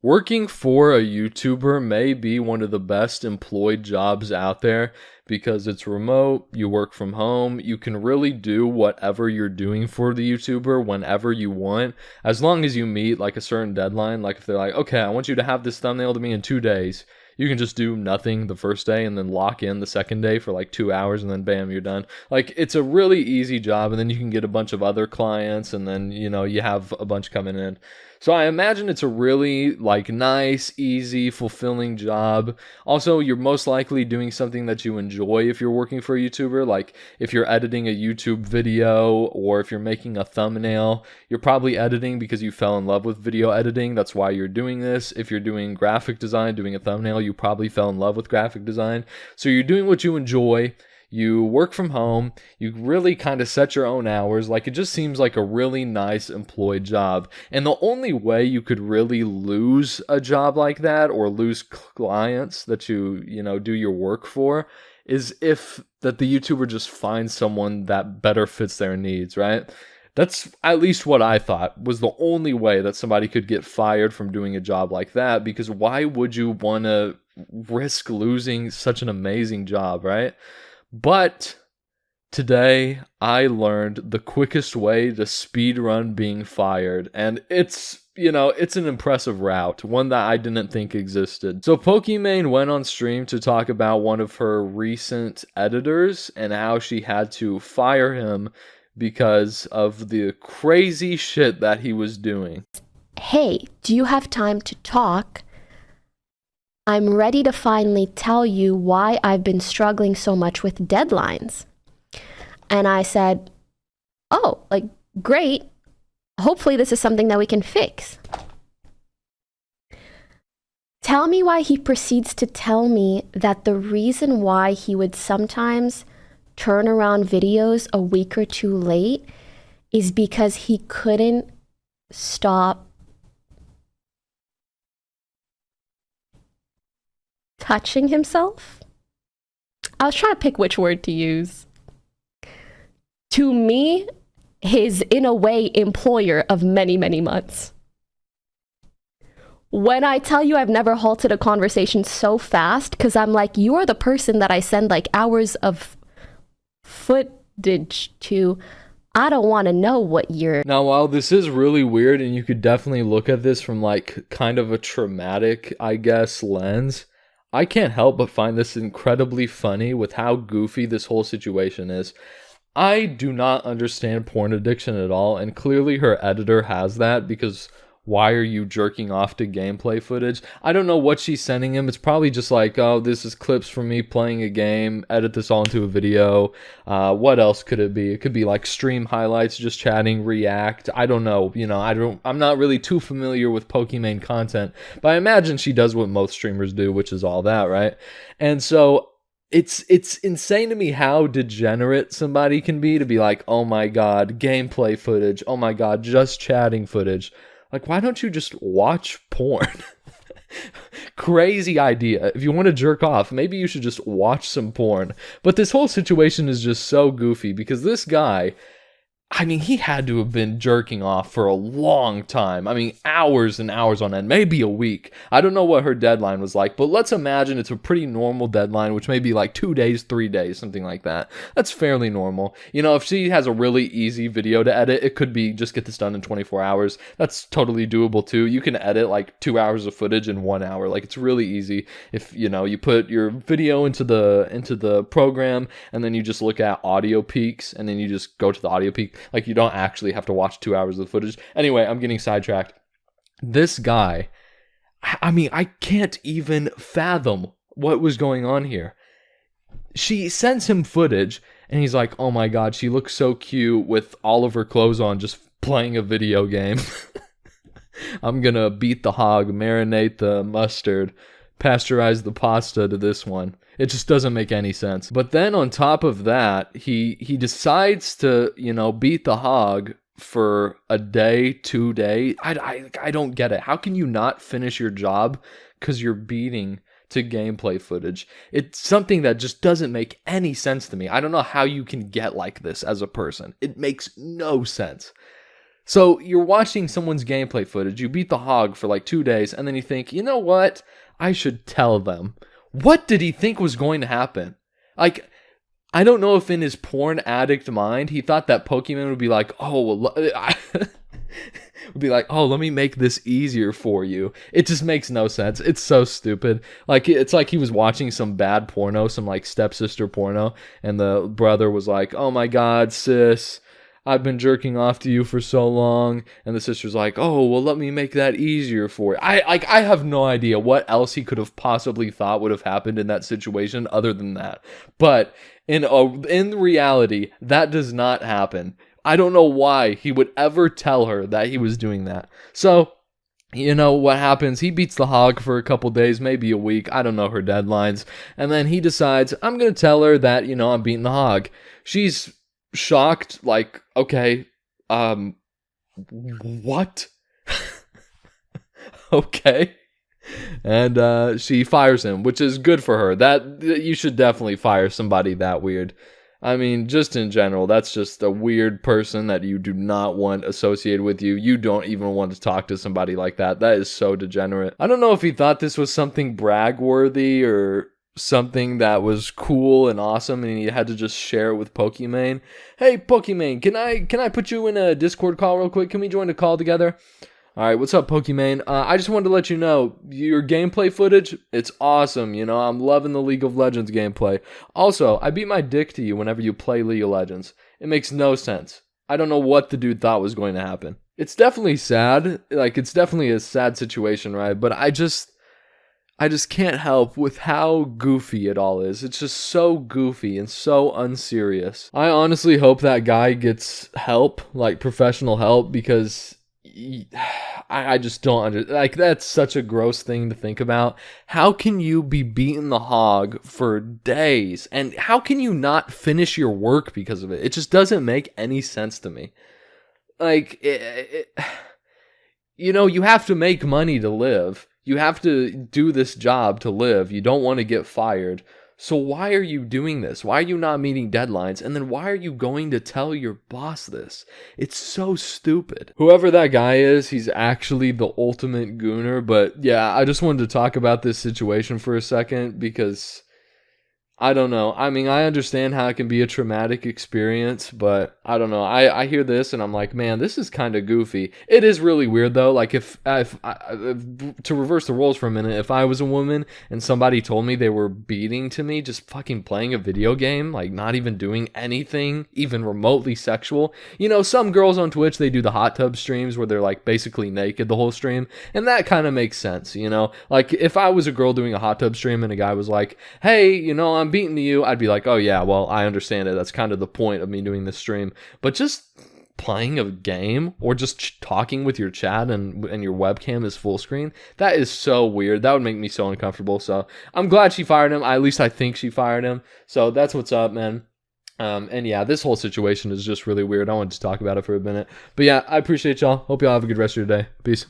Working for a YouTuber may be one of the best employed jobs out there because it's remote, you work from home, you can really do whatever you're doing for the YouTuber whenever you want, as long as you meet like a certain deadline. Like if they're like, okay, I want you to have this thumbnail to me in 2 days, you can just do nothing the first day and then lock in the second day for like 2 hours and then bam, you're done. Like it's a really easy job, and then you can get a bunch of other clients, and then you have a bunch coming in. So I imagine it's a really like nice, easy, fulfilling job. Also, you're most likely doing something that you enjoy if you're working for a YouTuber. Like if you're editing a YouTube video or if you're making a thumbnail, you're probably editing because you fell in love with video editing. That's why you're doing this. If you're doing graphic design, doing a thumbnail, you probably fell in love with graphic design. So you're doing what you enjoy. You work from home, you really kind of set your own hours. Like it just seems like a really nice employed job. And the only way you could really lose a job like that or lose clients that you do your work for is if that the YouTuber just finds someone that better fits their needs, right? That's at least what I thought was the only way that somebody could get fired from doing a job like that, because why would you want to risk losing such an amazing job, right? But today I learned the quickest way to speedrun being fired, and it's an impressive route, one that I didn't think existed. So Pokimane went on stream to talk about one of her recent editors and how she had to fire him because of the crazy shit that he was doing. Hey, do you have time to talk? I'm ready to finally tell you why I've been struggling so much with deadlines. And I said, oh, like, great. Hopefully this is something that we can fix. Tell me why he proceeds to tell me that the reason why he would sometimes turn around videos a week or two late is because he couldn't stop touching himself? I was trying to pick which word to use. To me, his, in a way, employer of many, many months. When I tell you I've never halted a conversation so fast, because I'm like, you are the person that I send like hours of footage to. I don't want to know what you're... Now, while this is really weird, and you could definitely look at this from like kind of a traumatic, I guess, lens, I can't help but find this incredibly funny with how goofy this whole situation is. I do not understand porn addiction at all, and clearly her editor has that, because why are you jerking off to gameplay footage? I don't know what she's sending him. It's probably just like, oh, this is clips from me playing a game, edit this all into a video. What else could it be? It could be like stream highlights, just chatting, react. I don't know. I'm not really too familiar with Pokimane content, but I imagine she does what most streamers do, which is all that, right? And so it's insane to me how degenerate somebody can be to be like, oh my God, gameplay footage. Oh my God, just chatting footage. Like, why don't you just watch porn? Crazy idea. If you want to jerk off, maybe you should just watch some porn. But this whole situation is just so goofy because this guy, I mean, he had to have been jerking off for a long time. I mean, hours and hours on end, maybe a week. I don't know what her deadline was like, but let's imagine it's a pretty normal deadline, which may be like 2 days, 3 days, something like that. That's fairly normal. If she has a really easy video to edit, it could be just get this done in 24 hours. That's totally doable too. You can edit like 2 hours of footage in 1 hour. Like, it's really easy. If, you put your video into the program, and then you just look at audio peaks, and then you just go to the audio peak. Like, you don't actually have to watch 2 hours of footage. Anyway, I'm getting sidetracked. This guy, I mean, I can't even fathom what was going on here. She sends him footage, and he's like, oh my God, she looks so cute with all of her clothes on, just playing a video game. I'm gonna beat the hog, marinate the mustard, pasteurize the pasta to this one. It just doesn't make any sense. But then on top of that, he decides to, beat the hog for a day, 2 days. I don't get it. How can you not finish your job because you're beating to gameplay footage? It's something that just doesn't make any sense to me. I don't know how you can get like this as a person. It makes no sense. So you're watching someone's gameplay footage, you beat the hog for like 2 days, and then you think, you know what? I should tell them. What did he think was going to happen? Like, I don't know if in his porn addict mind, he thought that Pokimane would be like, oh, well, would be like, oh, let me make this easier for you. It just makes no sense. It's so stupid. Like, it's like he was watching some bad porno, some like stepsister porno, and the brother was like, oh my God, sis, I've been jerking off to you for so long. And the sister's like, oh, well, let me make that easier for you. I have no idea what else he could have possibly thought would have happened in that situation other than that. But in reality, that does not happen. I don't know why he would ever tell her that he was doing that. So, you know what happens? He beats the hog for a couple days, maybe a week. I don't know her deadlines. And then he decides, I'm going to tell her that, you know, I'm beating the hog. She's shocked, like, okay, what? Okay. And she fires him, which is good for her. That you should definitely fire somebody that weird. I mean, just in general, that's just a weird person that you do not want associated with you. You don't even want to talk to somebody like that. That is so degenerate. I don't know if he thought this was something brag-worthy or something that was cool and awesome and he had to just share it with Pokimane. Hey, Pokimane, can I put you in a Discord call real quick? Can we join a call together? Alright, what's up, Pokimane? I just wanted to let you know, your gameplay footage, it's awesome, you know, I'm loving the League of Legends gameplay. Also, I beat my dick to you whenever you play League of Legends. It makes no sense. I don't know what the dude thought was going to happen. It's definitely sad, like, it's definitely a sad situation, right? But I just can't help with how goofy it all is. It's just so goofy and so unserious. I honestly hope that guy gets help, like professional help, because I just don't like, that's such a gross thing to think about. How can you be beating the hog for days and how can you not finish your work because of it? It just doesn't make any sense to me. Like, you know, you have to make money to live. You have to do this job to live. You don't want to get fired. So why are you doing this? Why are you not meeting deadlines? And then why are you going to tell your boss this? It's so stupid. Whoever that guy is, he's actually the ultimate gooner. But yeah, I just wanted to talk about this situation for a second because I don't know. I mean, I understand how it can be a traumatic experience, but I don't know. I hear this and I'm like, man, this is kind of goofy. It is really weird though. Like if to reverse the roles for a minute, if I was a woman and somebody told me they were beating to me, just fucking playing a video game, like not even doing anything, even remotely sexual. You know, some girls on Twitch, they do the hot tub streams where they're like basically naked the whole stream. And that kind of makes sense, you know? Like if I was a girl doing a hot tub stream and a guy was like, hey, you know, I'm beating to you, I'd be like, oh yeah, well, I understand it. That's kind of the point of me doing this stream. But just playing a game or just talking with your chat and your webcam is full screen, that is so weird. That would make me so uncomfortable. So I'm glad she fired him. At least I think she fired him. So that's what's up, man. And yeah, this whole situation is just really weird. I wanted to talk about it for a minute. But yeah, I appreciate y'all. Hope y'all have a good rest of your day. Peace.